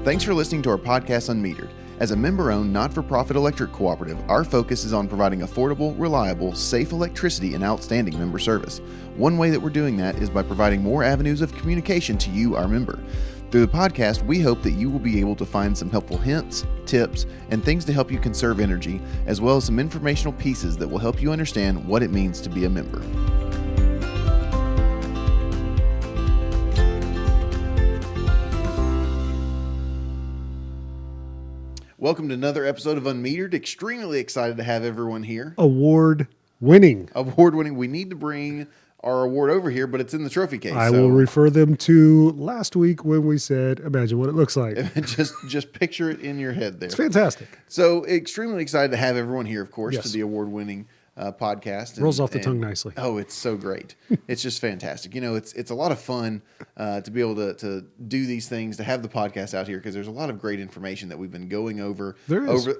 Thanks for listening to our podcast, unMetered. As a member-owned, not-for-profit electric cooperative, our focus is on providing affordable, reliable, safe electricity and outstanding member service. One way that we're doing that is by providing more avenues of communication to you, our member. Through the podcast, we hope that you will be able to find some helpful hints, tips, and things to help you conserve energy, as well as some informational pieces that will help you understand what it means to be a member. Welcome to another episode of unMetered. Extremely excited to have everyone here. Award-winning. We need to bring our award over here, but it's in the trophy case. I will refer them to last week when we said, imagine what it looks like. just picture it in your head there. It's fantastic. So extremely excited to have everyone here, of course, Yes. to the award-winning podcast. Rolls off the tongue nicely. Oh, it's so great. It's just fantastic. You know, it's a lot of fun to be able to do these things, to have the podcast out here, because there's a lot of great information that we've been going over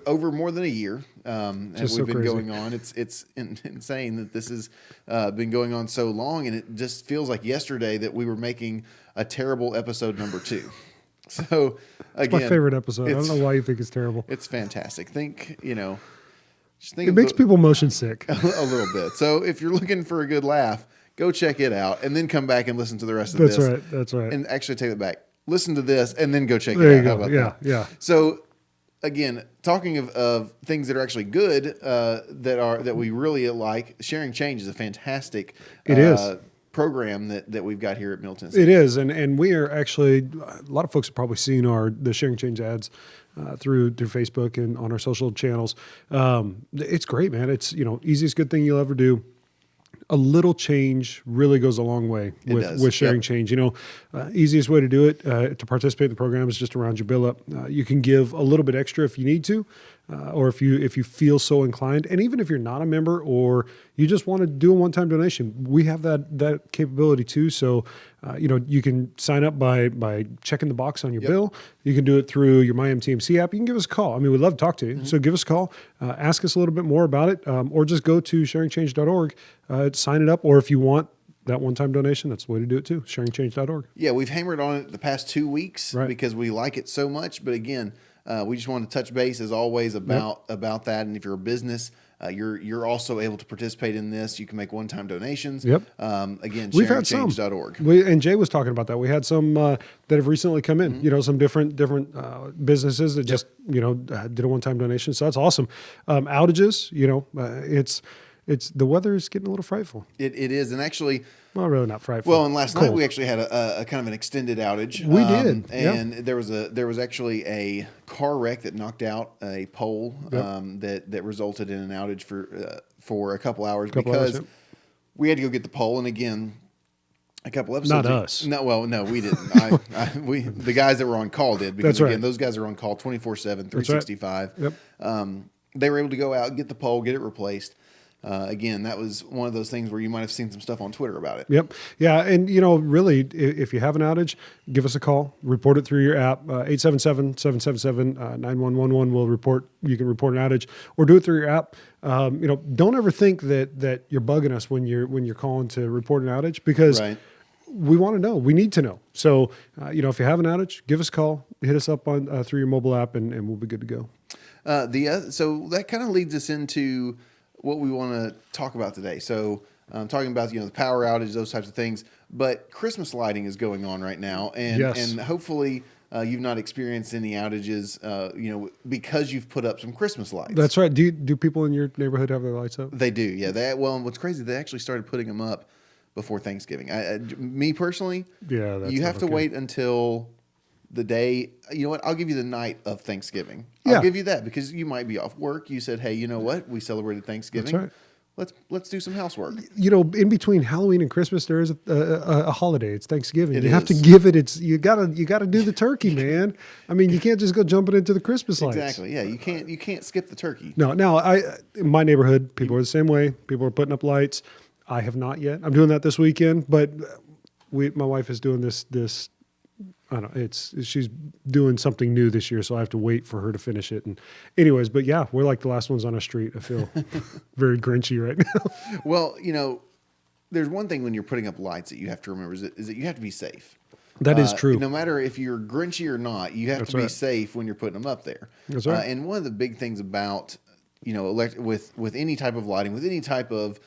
over more than a year. As we've been going on. It's insane that this has been going on so long, and it just feels like yesterday that we were making a terrible episode number 2. So again, It's my favorite episode. I don't know why you think it's terrible. It's fantastic. It makes people motion sick. A little bit. So if you're looking for a good laugh, go check it out and then come back and listen to the rest of this. That's right. And actually take it back. Listen to this and then go check There it you out. go. How about that? Yeah. So again, talking of things that are actually good, that we really like, Sharing Change is a fantastic program that we've got here at Middle Tennessee. It is, and we are actually, a lot of folks have probably seen the Sharing Change ads through Facebook and on our social channels. It's great, man. It's, easiest good thing you'll ever do. A little change really goes a long way with Sharing Change. Easiest way to do it, to participate in the program, is just around your bill up. You can give a little bit extra if you need to, or if you feel so inclined. And even if you're not a member or you just want to do a one-time donation, we have that capability too. So, you can sign up by checking the box on your bill. You can do it through your MyMTMC app. You can give us a call. I mean, we'd love to talk to you. Mm-hmm. So give us a call, ask us a little bit more about it, or just go to sharingchange.org, sign it up. Or if you want that one-time donation, that's the way to do it too, sharingchange.org. Yeah, we've hammered on it the past 2 weeks because we like it so much. But again, we just want to touch base as always about that. And if you're a business, you're also able to participate in this. You can make one-time donations. Yep. Again, sharingchange.org. And Jay was talking about that. We had some that have recently come in. Mm-hmm. Some different businesses that just did a one-time donation. So that's awesome. Outages. It's the weather is getting a little frightful. It is, and actually, well, really not frightful. Well, and last night we actually had a kind of an extended outage. We did, and there was actually a car wreck that knocked out a pole that resulted in an outage for a couple hours because we had to go get the pole. And again, a couple episodes. Not us. No, we didn't. The guys that were on call did, because those guys are on call 24/7, 365. Yep. They were able to go out, get the pole, get it replaced. Again, that was one of those things where you might have seen some stuff on Twitter about it. Yep. Yeah. And, really, if you have an outage, give us a call, report it through your app, 877-777-9111 you can report an outage, or do it through your app. Don't ever think that you're bugging us when you're calling to report an outage, because we want to know, we need to know. So, if you have an outage, give us a call, hit us up on through your mobile app, and we'll be good to go. So that kind of leads us into what we want to talk about today. So talking about, the power outage, those types of things, but Christmas lighting is going on right now. And hopefully you've not experienced any outages, because you've put up some Christmas lights. That's right. Do people in your neighborhood have their lights up? They do. Yeah. And what's crazy, they actually started putting them up before Thanksgiving. Me personally, you have to wait until the day, I'll give you the night of Thanksgiving. I'll give you that, because you might be off work. You said, hey, you know what? We celebrated Thanksgiving. That's right. Let's do some housework. In between Halloween and Christmas, there is a holiday. It's Thanksgiving. You have to give it. You gotta do the turkey, man. I mean, you can't just go jumping into the Christmas lights. Exactly. Yeah, you can't skip the turkey. No. Now, in my neighborhood, people are the same way. People are putting up lights. I have not yet. I'm doing that this weekend, but my wife is doing this. I don't know. She's doing something new this year, so I have to wait for her to finish it. And anyways, but yeah, we're like the last ones on our street. I feel very grinchy right now. Well, there's one thing when you're putting up lights that you have to remember is that you have to be safe. That is true. No matter if you're Grinchy or not, you have That's to be right. safe when you're putting them up there. That's right. And one of the big things about, with any type of lighting, with any type of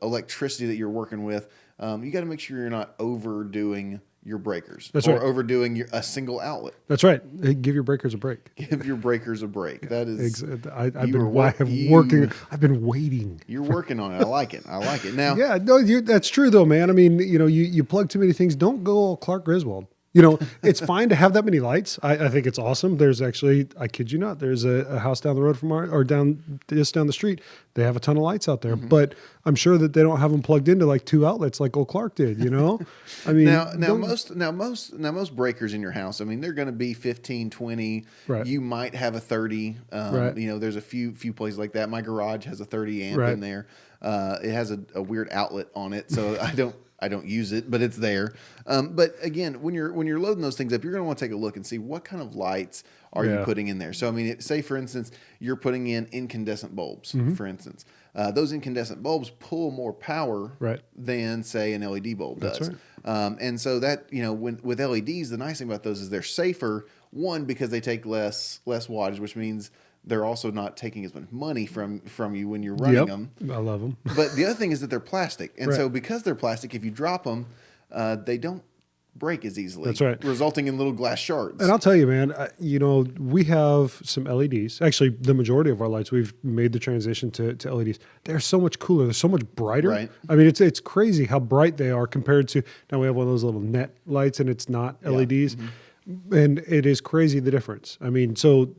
electricity that you're working with, you got to make sure you're not overdoing your breakers. That's or right. overdoing a single outlet. That's right. Hey, give your breakers a break. Give your breakers a break. That is, I've you been are working. I've been waiting. You're working on it. I like it. I like it. Now, Yeah, no, that's true though, man. I mean, you plug too many things. Don't go all Clark Griswold. It's fine to have that many lights. I think it's awesome. There's actually, I kid you not, there's a house down the road from just down the street. They have a ton of lights out there, but I'm sure that they don't have them plugged into like 2 outlets like old Clark did. I mean, most breakers in your house, I mean, they're going to be 15, 20. Right. You might have a 30. Right. There's a few places like that. My garage has a 30 amp Right. in there. It has a weird outlet on it, so I don't use it, but it's there. But again, when you're loading those things up, you're going to want to take a look and see what kind of lights are you putting in there. So I mean, say for instance, you're putting in incandescent bulbs, for instance. Those incandescent bulbs pull more power than say an LED bulb does. That's right. And so that with LEDs, the nice thing about those is they're safer. One, because they take less wattage, which means they're also not taking as much money from you when you're running them. I love them. But the other thing is that they're plastic. And Right. so because they're plastic, if you drop them, they don't break as easily. That's right. Resulting in little glass shards. And I'll tell you, man, we have some LEDs. Actually, the majority of our lights, we've made the transition to LEDs. They're so much cooler. They're so much brighter. Right. I mean, it's crazy how bright they are compared to, now we have one of those little net lights and it's not LEDs. Mm-hmm. And it is crazy the difference. I mean, so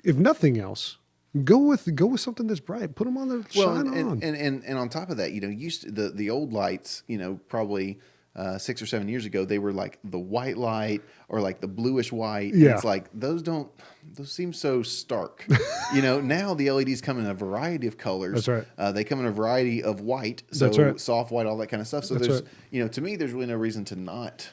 if nothing else, go with something that's bright. Put them on the shine on. And on top of that, the old lights, probably 6 or 7 years ago, they were like the white light or like the bluish white. Yeah. And it's like those seem so stark. Now the LEDs come in a variety of colors. That's right. They come in a variety of white, so That's right. soft white, all that kind of stuff. So That's there's right. to me, there's really no reason to not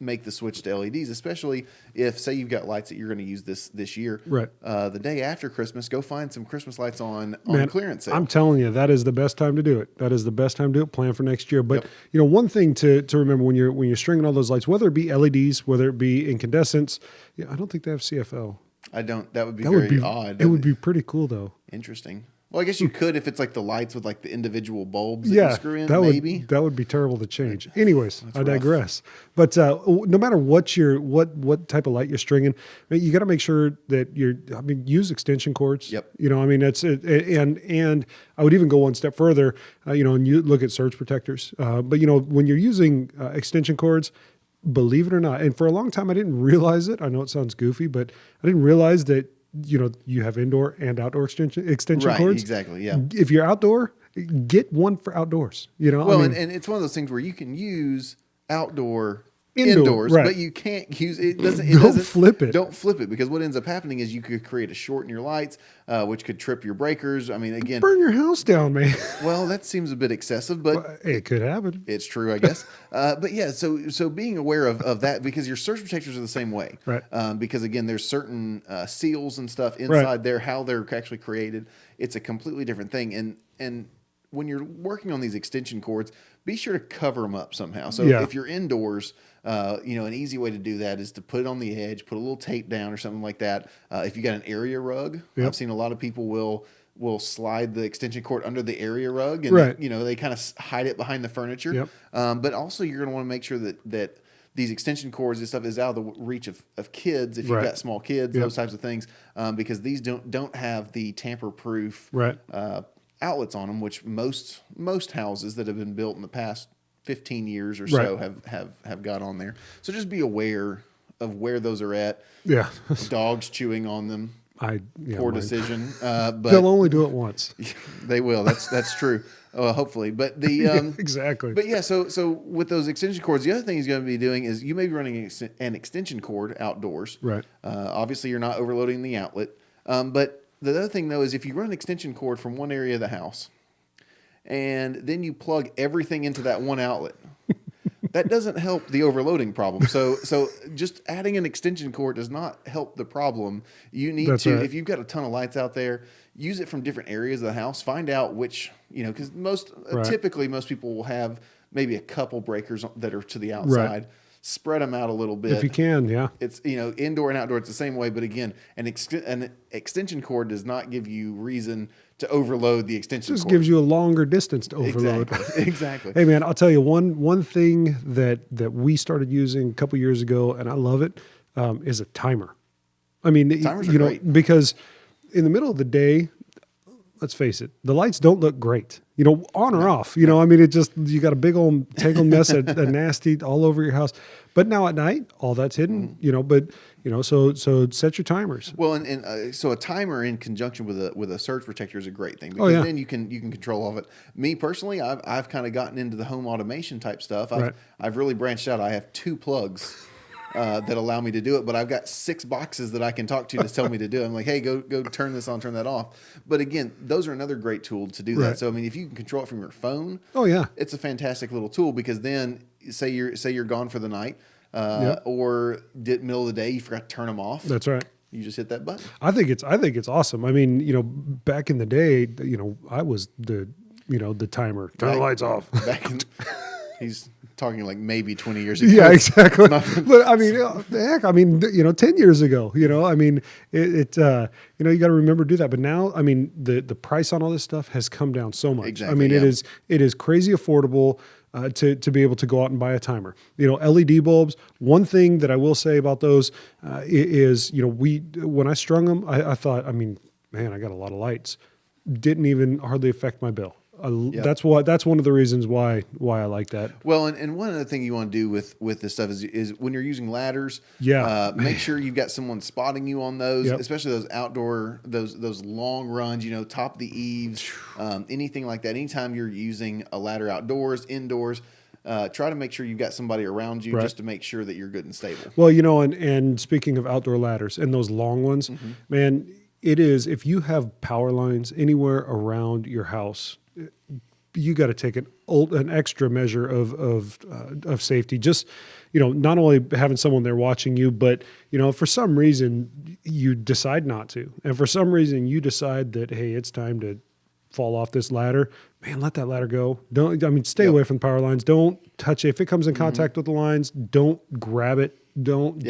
make the switch to LEDs, especially if, say, you've got lights that you're going to use this year. Right. The day after Christmas, go find some Christmas lights on clearance sale. I'm telling you, that is the best time to do it. That is the best time to do it. Plan for next year. But one thing to remember when you're stringing all those lights, whether it be LEDs, whether it be incandescents, I don't think they have CFL. I don't. That would be very odd. It would be pretty cool though. Interesting. Well, I guess you could if it's like the lights with like the individual bulbs that you screw in. Maybe that would be terrible to change. Anyways, I digress. But no matter what type of light you're stringing, you got to make sure that use extension cords. Yep. That's it. And I would even go one step further. And you look at surge protectors. But when you're using extension cords, believe it or not, and for a long time I didn't realize it. I know it sounds goofy, but I didn't realize that. You have indoor and outdoor extension right, cords. Exactly. Yeah. If you're outdoor, get one for outdoors. Well, and it's one of those things where you can use outdoors, right. but you can't use it. Don't flip it. Don't flip it, because what ends up happening is you could create a short in your lights, which could trip your breakers. I mean, again, burn your house down, man. Well, that seems a bit excessive, but it could happen. It's true, I guess. But yeah, so being aware of that, because your surge protectors are the same way, right? Because again, there's certain seals and stuff inside there, how they're actually created. It's a completely different thing, and when you're working on these extension cords, be sure to cover them up somehow. So if you're indoors, an easy way to do that is to put it on the edge, put a little tape down or something like that. If you got an area rug, I've seen a lot of people will slide the extension cord under the area rug, and they kind of hide it behind the furniture. Yep. But also you're going to want to make sure that these extension cords and stuff is out of the reach of kids, if you've got small kids, those types of things, because these don't have the tamper-proof outlets on them, which most houses that have been built in the past 15 years or so have got on there. So just be aware of where those are at. Yeah. Dogs chewing on them. Poor decision. But they'll only do it once. They will. That's true. Hopefully. But the exactly. But yeah, so with those extension cords, the other thing he's going to be doing is you may be running an extension cord outdoors. Right. Obviously, you're not overloading the outlet. But the other thing, though, is if you run an extension cord from one area of the house and then you plug everything into that one outlet, that doesn't help the overloading problem. So just adding an extension cord does not help the problem. You need if you've got a ton of lights out there, use it from different areas of the house. Find out which, because typically most people will have maybe a couple breakers that are to the outside. spread them out a little bit. If you can, yeah. It's, indoor and outdoor, it's the same way. But again, an extension cord does not give you reason to overload the extension Just cord. gives you a longer distance to overload. Exactly. Hey man, I'll tell you one thing that we started using a couple years ago, and I love it, is a timer. I mean, Timers are great. because in the middle of the day, let's face it, the lights don't look great, on or off, I mean, you got a big old tangled mess of nasty all over your house. But now at night, all that's hidden, so set your timers. Well, and so a timer in conjunction with a surge protector is a great thing, because then you can control all of it. Me personally, I've kind of gotten into the home automation type stuff. I've really branched out. I have 2 plugs that allow me to do it, but I've got 6 boxes that I can talk to tell me to do it. I'm like, hey, go turn this on, turn that off. But again, those are another great tool to do that. So I mean, if you can control it from your phone, it's a fantastic little tool, because then say you're gone for the night, or middle of the day you forgot to turn them off. That's right. You just hit that button. I think it's awesome. I mean, back in the day, I was the timer. Turn the lights off. He's talking like maybe 20 years ago. Yeah, exactly. But I mean, heck, 10 years ago, I mean, you got to remember to do that. But now, I mean, the price on all this stuff has come down so much. Exactly, I mean, it is crazy affordable to be able to go out and buy a timer. LED bulbs. One thing that I will say about those is, when I strung them, I thought, I mean, man, I got a lot of lights. Didn't even hardly affect my bill. That's one of the reasons why I like that. Well, and one other thing you want to do with this stuff is when you're using ladders, make sure you've got someone spotting you on those, especially those outdoor, those long runs, top of the eaves, anything like that. Anytime you're using a ladder outdoors, indoors, try to make sure you've got somebody around you just to make sure that you're good and stable. Well, and speaking of outdoor ladders and those long ones, man, it is, if you have power lines anywhere around your house, you got to take an extra measure of safety. Just, not only having someone there watching you, but, for some reason you decide not to. And for some reason you decide that, hey, it's time to fall off this ladder, man, let that ladder go. Stay away from the power lines. Don't touch it. If it comes in contact with the lines, don't grab it. Don't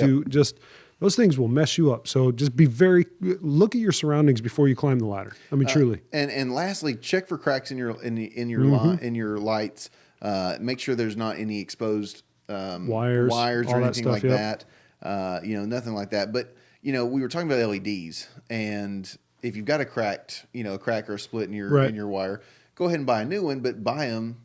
those things will mess you up. So just look at your surroundings before you climb the ladder. I mean, truly. And lastly, check for cracks in your lights. Make sure there's not any exposed wires or anything like that. Nothing like that. But we were talking about LEDs, and if you've got a crack or a split in your wire, go ahead and buy a new one, but buy them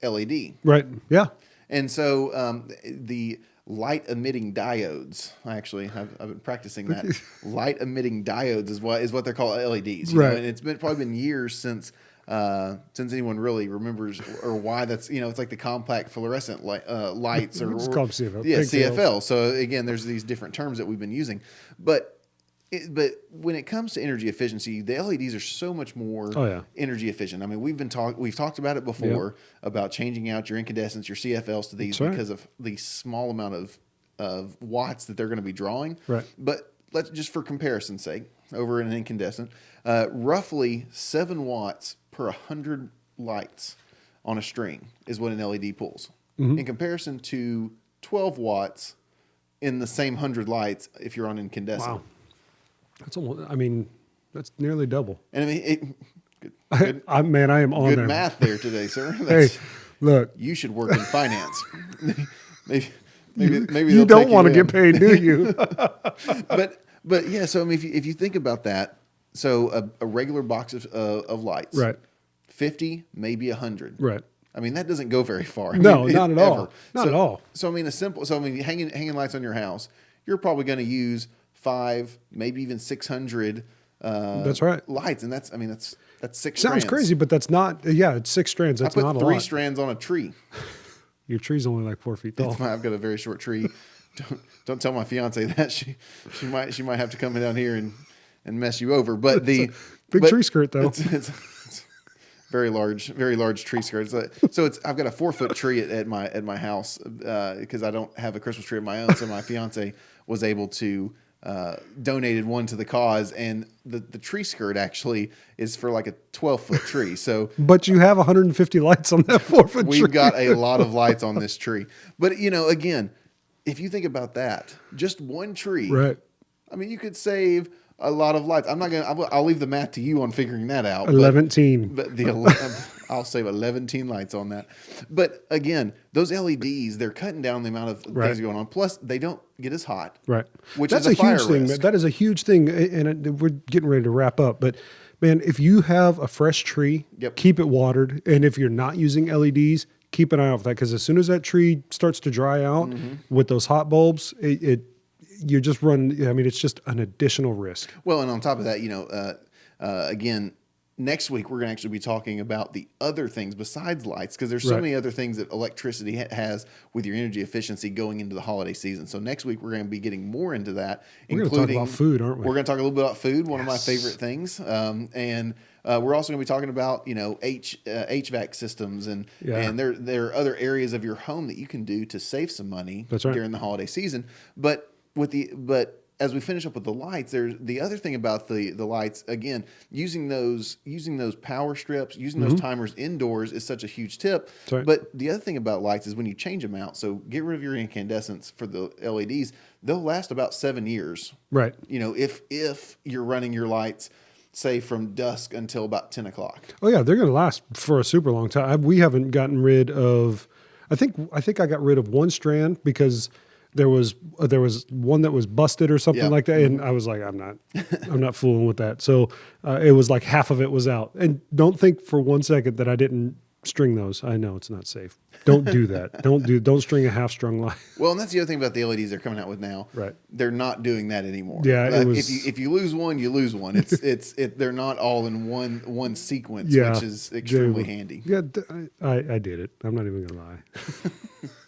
LED. Right. Yeah. And so the light emitting diodes. Actually, I've been practicing that. Light emitting diodes is what they're called, LEDs. And it's probably been years since anyone really remembers or why that's, it's like the compact fluorescent lights or it's called CFL. CFL. So again, there's these different terms that we've been using, but when it comes to energy efficiency, the LEDs are so much more energy efficient. I mean, we've talked about it before about changing out your incandescents, your CFLs to these because of the small amount of watts that they're going to be drawing. Right. But let's just for comparison's sake, over an incandescent, roughly 7 watts per 100 lights on a string is what an LED pulls. In comparison to 12 watts in the same 100 lights if you're on incandescent. Wow. That's almost, that's nearly double. And I am on good there. math there today, sir. Hey, look, you should work in finance. maybe you don't want to get paid, do you? but yeah. So if you think about that, so a regular box of lights, right? 50, maybe 100, right? That doesn't go very far. Not at all. Not at all. So hanging lights on your house, you're probably going to use 5, maybe even 600. That's right. Lights, and that's 6 strands. Sounds crazy, but that's not. Yeah, it's 6 strands. That's not a lot. I put 3 strands on a tree. Your tree's only like 4 feet tall. I've got a very short tree. Don't tell my fiance that. She might have to come down here and mess you over. But big tree skirt though. It's very large tree skirt. So I've got a 4-foot tree at my house because I don't have a Christmas tree of my own. So my fiance was able to donated one to the cause, and the tree skirt actually is for like a 12-foot tree. So, but you have 150 lights on that 4-foot tree. We've got a lot of lights on this tree. But again, if you think about that, just one tree, Right. I mean, you could save a lot of lights. I'm not going to, I'll leave the math to you on figuring that out. 11. But I'll save 11 lights on that. But again, those LEDs, they're cutting down the amount of things going on. Plus, they don't get as hot. Right. Which That's is a fire huge thing. risk. That is a huge thing. And we're getting ready to wrap up. But man, if you have a fresh tree, keep it watered. And if you're not using LEDs, keep an eye out for that. Because as soon as that tree starts to dry out with those hot bulbs, you just run, I mean, it's just an additional risk. Well, and on top of that, again, next week we're going to actually be talking about the other things besides lights, because there's so many other things that electricity has with your energy efficiency going into the holiday season. So next week we're going to be getting more into that. We're going to talk about food, aren't we? We're going to talk a little bit about food, one of my favorite things. And we're also going to be talking about, HVAC systems and there are other areas of your home that you can do to save some money during the holiday season. But as we finish up with the lights, there's the other thing about the lights, again, using those power strips, using those timers indoors is such a huge tip. But the other thing about lights is when you change them out, so get rid of your incandescents for the LEDs, they'll last about 7 years. Right. If you're running your lights, say from dusk until about 10 o'clock. Oh yeah, they're going to last for a super long time. We haven't gotten rid of, I think I got rid of one strand because there was one that was busted or something like that, and I was like, I'm not fooling with that. So it was like half of it was out. And don't think for 1 second that I didn't string those. I know it's not safe. Don't do that. Don't string a half-strung light. Well, and that's the other thing about the LEDs they're coming out with now. Right. They're not doing that anymore. Yeah. It was, if you lose one, you lose one. They're not all in one sequence, which is extremely handy. Yeah, I did it. I'm not even gonna lie.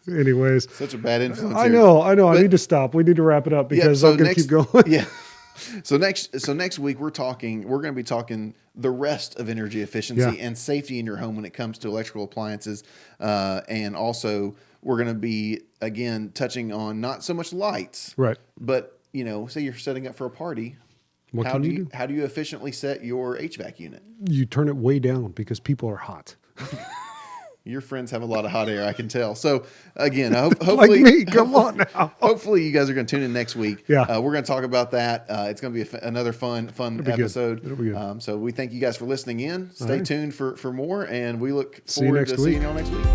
Anyways, such a bad influence. I know. But, I need to stop. We need to wrap it up because I'm going to keep going. Yeah. So next week we're going to be talking the rest of energy efficiency and safety in your home when it comes to electrical appliances, and also we're going to be again touching on not so much lights, right? But say you're setting up for a party. How do you efficiently set your HVAC unit? You turn it way down because people are hot. Your friends have a lot of hot air, I can tell. So again, hopefully, like me, come on now. Hopefully, you guys are going to tune in next week. Yeah, we're going to talk about that. It's going to be another fun episode. It'll be good. So we thank you guys for listening in. Stay tuned for more, and we look forward to seeing you all next week.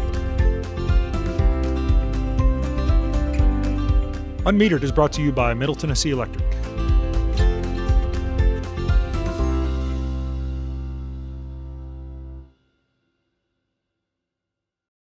unMetered is brought to you by Middle Tennessee Electric.